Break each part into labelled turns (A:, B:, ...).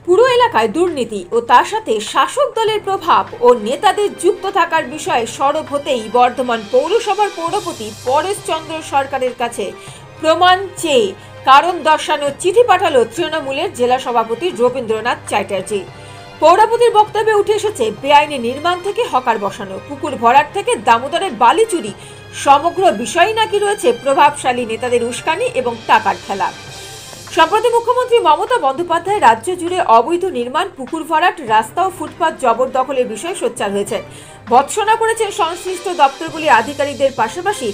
A: পুরো এলাকায় দুর্নীতি ও তার সাথে শাসক দলের প্রভাব ও নেতাদের যুক্ত থাকার বিষয়ে সরব হতেই বর্ধমান পৌরসভার পৌরপতি পরেশ চন্দ্র সরকারের কাছে প্রমাণ চেয়ে কারণ দর্শানোর চিঠি পাঠালো তৃণমূলের জেলা সভাপতি রবীন্দ্রনাথ চ্যাটার্জি। পৌরপতির বক্তব্যে উঠে এসেছে বেআইনি নির্মাণ থেকে হকার বসানো, পুকুর ভরাট থেকে দামোদরের বালি চুরি, সমগ্র বিষয় নাকি রয়েছে প্রভাবশালী নেতাদের উস্কানি এবং টাকার খেলা। সম্প্রতি মুখ্যমন্ত্রী মমতা বন্দ্যোপাধ্যায় রাজ্য জুড়ে অবৈধ নির্মাণ, পুকুর ভরাট, রাস্তা ও ফুটপাত জবরদখলের বিষয়ে সোচ্চার হয়েছেন। ভৎসনা করেছেন সংশ্লিষ্ট দপ্তরগুলির আধিকারিকদের পাশাপাশি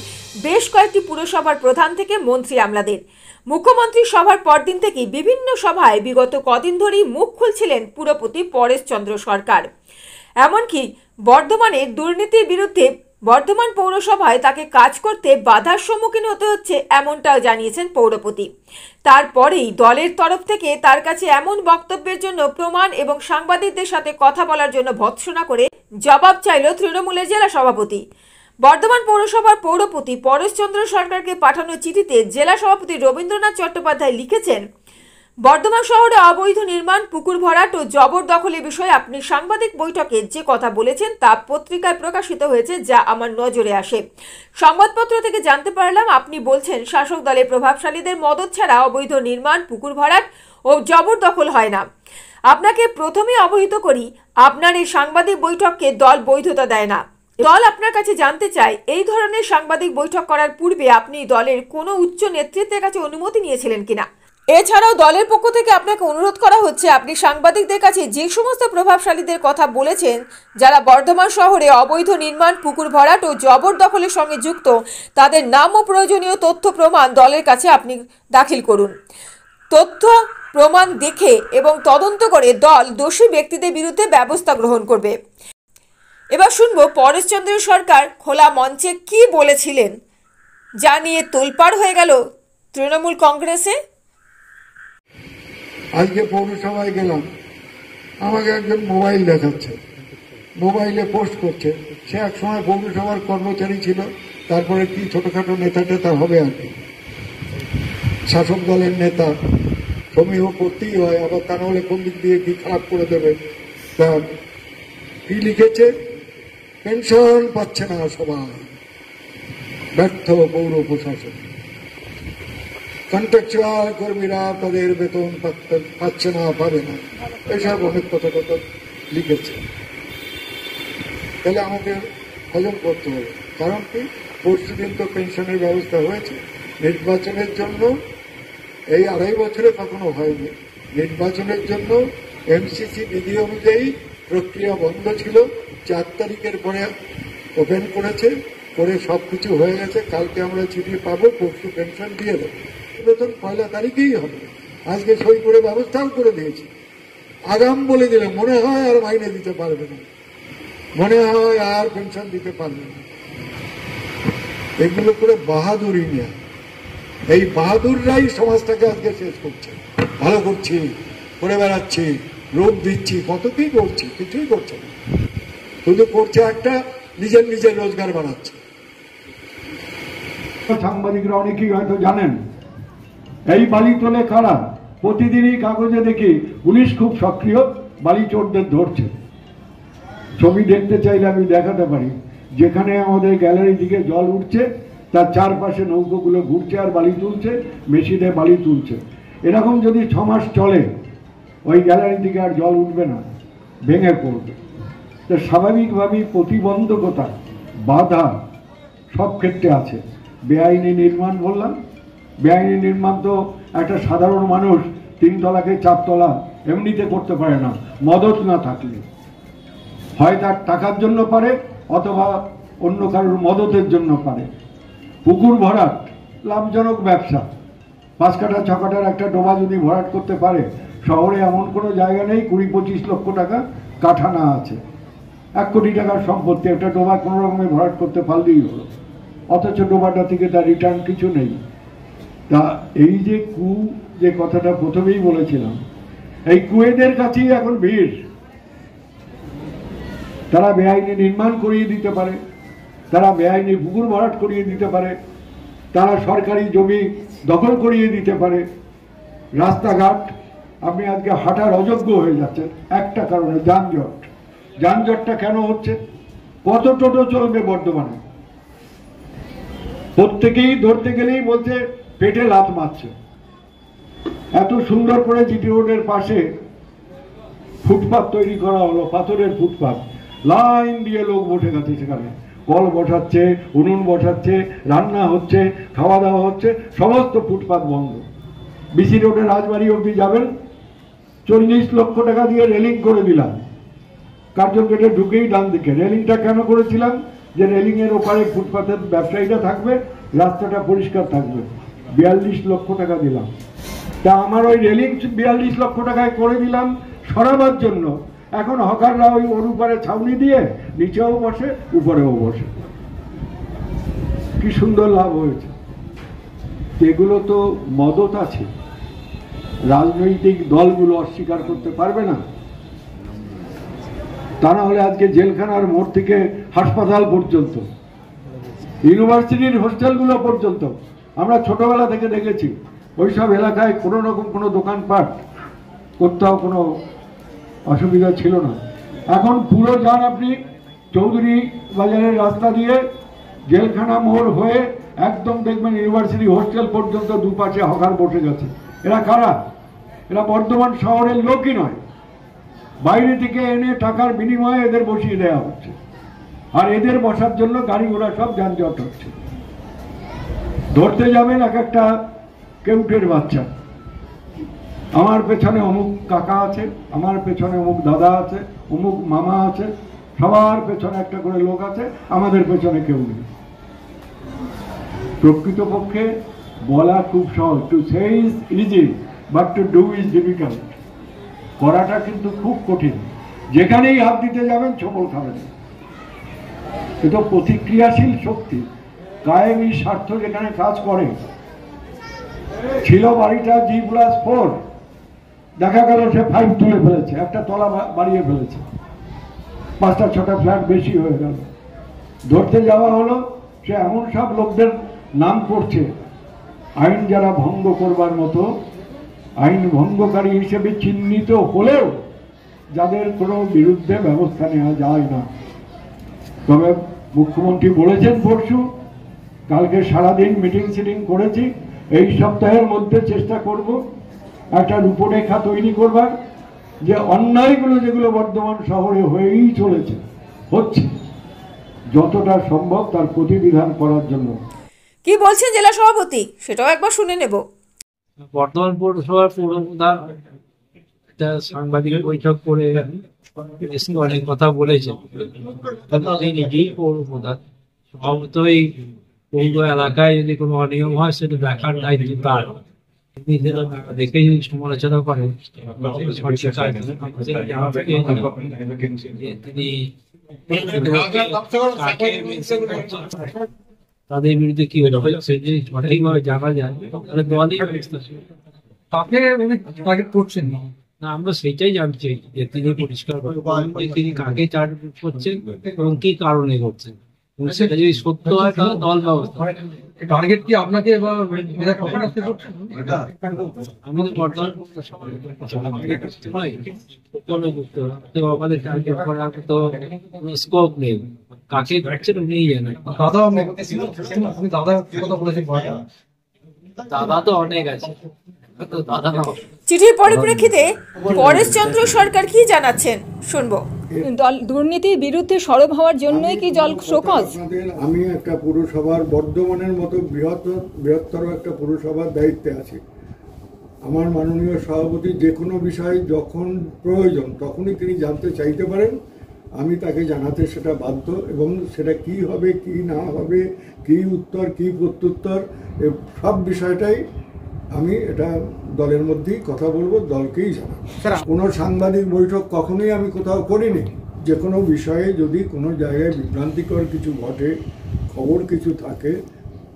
A: বেশ কয়েকটি পুরসভার প্রধান থেকে মন্ত্রী আমলাদের। মুখ্যমন্ত্রী সভার পরদিন থেকেই বিভিন্ন সভায় বিগত কদিন ধরেই মুখ খুলছিলেন পুরপতি পরেশ চন্দ্র সরকার। এমনকি বর্ধমানের দুর্নীতির বিরুদ্ধে বর্ধমান পৌরসভায় তাকে কাজ করতে বাধার সম্মুখীন হতে হচ্ছে, এমনটাও জানিয়েছেন পৌরপতি। তারপরেই দলের তরফ থেকে তার কাছে এমন বক্তব্যের জন্য প্রমাণ এবং সাংবাদিকদের সাথে কথা বলার জন্য ভৎসনা করে জবাব চাইল তৃণমূলের জেলা সভাপতি। বর্ধমান পৌরসভার পৌরপতি পরেশ চন্দ্র সরকারকে পাঠানো চিঠিতে জেলা সভাপতি রবীন্দ্রনাথ চট্টোপাধ্যায় লিখেছেন, বর্ধমান শহরে অবৈধ নির্মাণ, পুকুর ভরাট ও জবরদখলের বিষয়ে আপনি সাংবাদিক বৈঠকে যে কথা বলেছেন তা পত্রিকায় প্রকাশিত হয়েছে, যা আমার নজরে আসে। সংবাদপত্র থেকে জানতে পারলাম আপনি বলছেন শাসক দলের প্রভাবশালীদের মদত ছাড়া অবৈধ নির্মাণ, পুকুর ভরাট ও জবরদখল হয় না। আপনাকে প্রথমে অবহিত করি, আপনার এই সাংবাদিক বৈঠককে দল বৈধতা দেয় না। দল আপনার কাছে জানতে চায়, এই ধরনের সাংবাদিক বৈঠক করার পূর্বে আপনি দলের কোনো উচ্চ নেতৃত্বের কাছে অনুমতি নিয়েছিলেন কিনা। এছাড়াও দলের পক্ষ থেকে আপনাকে অনুরোধ করা হচ্ছে, আপনি সাংবাদিকদের কাছে যে সমস্ত প্রভাবশালীদের কথা বলেছেন যারা বর্ধমান শহরে অবৈধ নির্মাণ, পুকুর ভরাট ও জবরদখলের সঙ্গে যুক্ত, তাদের নাম ও প্রয়োজনীয় তথ্য প্রমাণ দলের কাছে আপনি দাখিল করুন। তথ্য প্রমাণ দেখে এবং তদন্ত করে দল দোষী ব্যক্তিদের বিরুদ্ধে ব্যবস্থা গ্রহণ করবে। এবার শুনবো পরেশ চন্দ্র সরকার খোলা মঞ্চে কি বলেছিলেন, যা নিয়ে তোলপাড় হয়ে গেল তৃণমূল কংগ্রেসে।
B: আজকে পৌরসভায় গেলাম, আমাকে একজন মোবাইল দেখাচ্ছে, মোবাইলে পোস্ট করছে। সে এক সময় পৌরসভার কর্মচারী ছিল, তারপরে কি ছোটখাটো নেতা টেতা হবে আর কি, শাসক দলের নেতা, সমীহ করতেই হয়, আবার তা নাহলে কোন দিক দিয়ে কি খারাপ করে দেবে। তা কি লিখেছে, পেনশন পাচ্ছে না সবাই, ব্যর্থ পৌর প্রশাসন, কন্ট্রাকচুয়াল কর্মীরা তাদের বেতন পাচ্ছে না, পাবে না, এসব অনেক কথা লিখেছে। তাহলে আমাদের হজম করতে হবে। কারণ কি, পরশুদিন তো পেনশনের ব্যবস্থা হয়েছে, নির্বাচনের জন্য এই 2.5 বছরে কখনো হয়নি। নির্বাচনের জন্য এমসিসি বিধি অনুযায়ী প্রক্রিয়া বন্ধ ছিল, 4 তারিখের পরে ওপেন করেছে, করে সবকিছু হয়ে গেছে। কালকে আমরা চিঠি পাবো, পরশু পেনশন দিয়ে দেবো, বেতন 1 তারিখেই হবে। আজকে সই করে ব্যবস্থাও করে দিয়েছি। আগাম বলে দিলাম, মনে হয় আর মাইনে দিতে পারবে না, মনে হয় আর পেনশন দিতে পারবে না। এগুলো করে বাহাদুরি নিয়ে, এই বাহাদুররাই সমাজটাকে আজকে শেষ করছে। ভালো করছি, করে বেড়াচ্ছি, রূপ দিচ্ছি, কত কি করছি, কিছুই করছে না, শুধু করছে একটা নিজের নিজের রোজগার বাড়াচ্ছে।
C: সাংবাদিকরা অনেকেই হয়তো জানেন, এই বালি তোলে কারা, প্রতিদিনই কাগজে দেখি পুলিশ খুব সক্রিয় বালি চোরদের ধরছে। ছবি দেখতে চাইলে আমি দেখাতে পারি, যেখানে আমাদের গ্যালারি দিকে জল উঠছে তার চারপাশে নৌকোগুলো ঘুরছে আর বালি তুলছে, মেশিনে বালি তুলছে। এরকম যদি 6 মাস চলে, ওই গ্যালারি দিকে আর জল উঠবে না, ভেঙে পড়বে। তো স্বাভাবিকভাবেই প্রতিবন্ধকতা, বাধা সব ক্ষেত্রে আছে। বেআইনি নির্মাণ বললাম, বেআইনি নির্মাণ তো একটা সাধারণ মানুষ 3 তলাকে 4 তলা এমনিতে করতে পারে না, মদত না থাকলে। হয় তার টাকার জন্য পারে, অথবা অন্য কারোর মদতের জন্য পারে। পুকুর ভরাট লাভজনক ব্যবসা, 5 কাঠা 6 কাঠার একটা ডোবা যদি ভরাট করতে পারে, শহরে এমন কোনো জায়গা নেই 20-25 লক্ষ টাকা কাঠা না আছে। 1 কোটি টাকার সম্পত্তি একটা ডোবা কোনো রকমে ভরাট করতে পারলেই হলো, অথচ ডোবাটা থেকে তার রিটার্ন কিছু নেই। তা এই যে যে কথাটা প্রথমেই বলেছিলাম, এই কুয়েদের কাছেই এখন ভিড়। তারা বেআইনি নির্মাণ করিয়ে দিতে পারে, তারা বেআইনি পুকুর ভরাট করিয়ে দিতে পারে, তারা সরকারি জমি দখল করিয়ে দিতে পারে, রাস্তাঘাট আপনি আজকে হাঁটার অযোগ্য হয়ে যাচ্ছেন একটা কারণে, যানজট। যানজটটা কেন হচ্ছে? কত টোটো চলবে বর্ধমানে? প্রত্যেকেই ধরতে গেলেই বলছে পেটে লাথ মারছে। এত সুন্দর করে জিটি রোডের পাশে ফুটপাথ তৈরি করা হলো, পাথরের ফুটপাথ, লাইন দিয়ে লোক বসে গেছে সেখানে, কল বসাচ্ছে, উনুন বসাচ্ছে, রান্না হচ্ছে, খাওয়া দাওয়া হচ্ছে, সমস্ত ফুটপাথ বন্ধ। বিসি রোডের রাজবাড়ি অবধি যাবেন, 40 লক্ষ টাকা দিয়ে রেলিং করে দিলাম, কার্জন গেটে ঢুকেই ডান দিকে। রেলিংটা কেন করেছিলাম? যে রেলিং এর ওপারে ফুটপাথের ব্যবসায়ীরা থাকবে, রাস্তাটা পরিষ্কার থাকবে। 42 লক্ষ টাকা দিলাম। তা আমার ওই রেলিং 42 লক্ষ টাকায় করে দিলাম সরাবার জন্য। এখন হকাররা ওই ওর উপরে ছাউনি দিয়ে নিচেও বসে, উপরেও বসে। কি সুন্দর লাভ হয়েছে। এগুলো তো মদত আছে, রাজনৈতিক দলগুলো অস্বীকার করতে পারবে না। তা না হলে আজকে জেলখানার মোড় থেকে হাসপাতাল পর্যন্ত, ইউনিভার্সিটির হোস্টেলগুলো পর্যন্ত আমরা ছোটবেলা থেকে দেখেছি, ওইসব এলাকায় কোনো রকম কোনো দোকানপাট করতেও কোনো অসুবিধা ছিল না। এখন পুরো যান আপনি চৌধুরী বাজারের রাস্তা দিয়ে জেলখানা মোড় হয়ে একদম দেখবেন ইউনিভার্সিটি হোস্টেল পর্যন্ত দুপাশে হকার বসে গেছে। এরা কারা? এরা বর্ধমান শহরের লোকই নয়, বাইরে থেকে এনে টাকার বিনিময়ে এদের বসিয়ে দেওয়া হচ্ছে, আর এদের বসার জন্য গাড়ি ঘোড়া সব যানজট হচ্ছে। ধরতে যাবেন এক একটা কেউটের বাচ্চা, আমার পেছনে অমুক কাকা আছে, আমার পেছনে অমুক দাদা আছে, অমুক মামা আছে, সবার পেছনে একটা করে লোক আছে, আমাদের পেছনে কেউ নেই। প্রকৃতপক্ষে বলা খুব সহজ, to say is easy but to do is difficult. করাটা কিন্তু খুব কঠিন। যেখানেই হাত দিতে যাবেন ছবল খাবেন। এটা প্রতিক্রিয়াশীল শক্তি, কায়েমি স্বার্থ যেখানে কাজ করে। ছিল বাড়িটা G+4, দেখা গেল সে 5 তুলে ফেলেছে, একটা তলা বাড়িয়ে ফেলেছে, 5টা 6টা ফ্ল্যাট বেশি হয়ে গেল। ধরতে যাওয়া হলো, সে এমন সব লোকদের নাম করছে আইন যারা ভঙ্গ করবার মতো, আইন ভঙ্গকারী হিসেবে চিহ্নিত হলেও যাদের কোনো বিরুদ্ধে ব্যবস্থা নেওয়া যায় না। তবে মুখ্যমন্ত্রী বলেছেন পরশু, কালকে সারাদিন মিটিং সিটিং করেছি, এই সপ্তাহের মধ্যে চেষ্টা করব একটা রূপরেখা তৈরি করবার, যে অন্যায়গুলো যেগুলো বর্ধমান শহরে হয়েই চলেছে, হচ্ছে, যতটা সম্ভব তার প্রতিবিধান করার জন্য।
A: কি বলছেন জেলা সভাপতি সেটাও একবার শুনে নেব।
D: বর্ধমান পৌরসভার পৌরপ্রধান একটা সাংবাদিক বৈঠক করে অনেক কথা বলেছেন। তিনি নিজেই পৌরপ্রধান, স্বভাবতই পৌর এলাকায় যদি কোনো অনিয়ম হয় সেটা দেখার দায়িত্ব তার। তিনি দেখেই সমালোচনা করেন তিনি তাদের বিরুদ্ধে কি হলো যদি সঠিকভাবে জানা যায় তাহলে দলই
E: তাকে টার্গেট করছেন না।
D: আমরা সেটাই জানতে চাই যে তিনি পরিষ্কার তিনি কাকে টার্গেট করছেন এবং কি কারণে করছেন। সেটা যদি সত্য হয় তাহলে দল ব্যবস্থা।
E: টার্গেট কি আপনাকে
D: আমি তো বর্তমান আমাদের টার্গেট করার তো স্কোপ নেই, কাকে ধরছেন উনিই জানেন। দাদা তো অনেক আছে, দাদা না।
A: চিঠির পরিপ্রেক্ষিতে পরেশচন্দ্র সরকার কি জানাচ্ছেন শুনবো।
F: দল দুর্নীতির বিরুদ্ধে সরব হওয়ার জন্যই কি জল শোকজ?
C: আমি একটা পুরসভার, বর্ধমানের মতো বৃহত্তর একটা পুরসভার দায়িত্বে আছি। আমার মাননীয় সভাপতি যে কোনো বিষয় যখন প্রয়োজন তখনই তিনি জানতে চাইতে পারেন, আমি তাকে জানাতে সেটা বাধ্য, এবং সেটা কি হবে কি না হবে, কি উত্তর কি প্রত্যুত্তর, সব বিষয়টাই আমি এটা দলের মধ্যেই কথা বলবো, দলকেই জানাবো। কোনো সাংবাদিক বৈঠক কখনোই আমি কোথাও করিনি। যে কোনো বিষয়ে যদি কোনো জায়গায় বিভ্রান্তিকর কিছু ঘটে, খবর কিছু থাকে,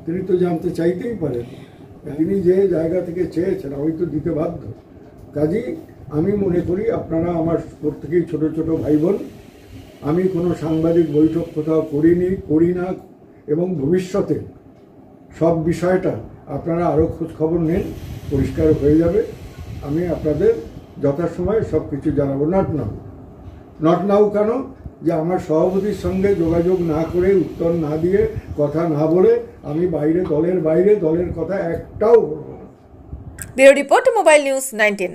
C: তিনি তো জানতে চাইতেই পারেন। তিনি যে জায়গা থেকে চেয়েছেন আমি তো দিতে বাধ্য। কাজেই আমি মনে করি আপনারা আমার প্রত্যেকেই ছোট ছোট ভাই বোন, আমি কোনো সাংবাদিক বৈঠক কোথাও করিনি, করি না, এবং ভবিষ্যতে সব বিষয়টা আপনারা আরও খোঁজ খবর নেন, পরিষ্কার হয়ে যাবে। আমি আপনাদের যথাসময়ে সব কিছু জানাবো। নট নাও কেন, যে আমার সভাপতির সঙ্গে যোগাযোগ না করে, উত্তর না দিয়ে, কথা না বলে আমি দলের বাইরে দলের কথা একটাও বলবো না।
A: Bureau report, mobile news 19।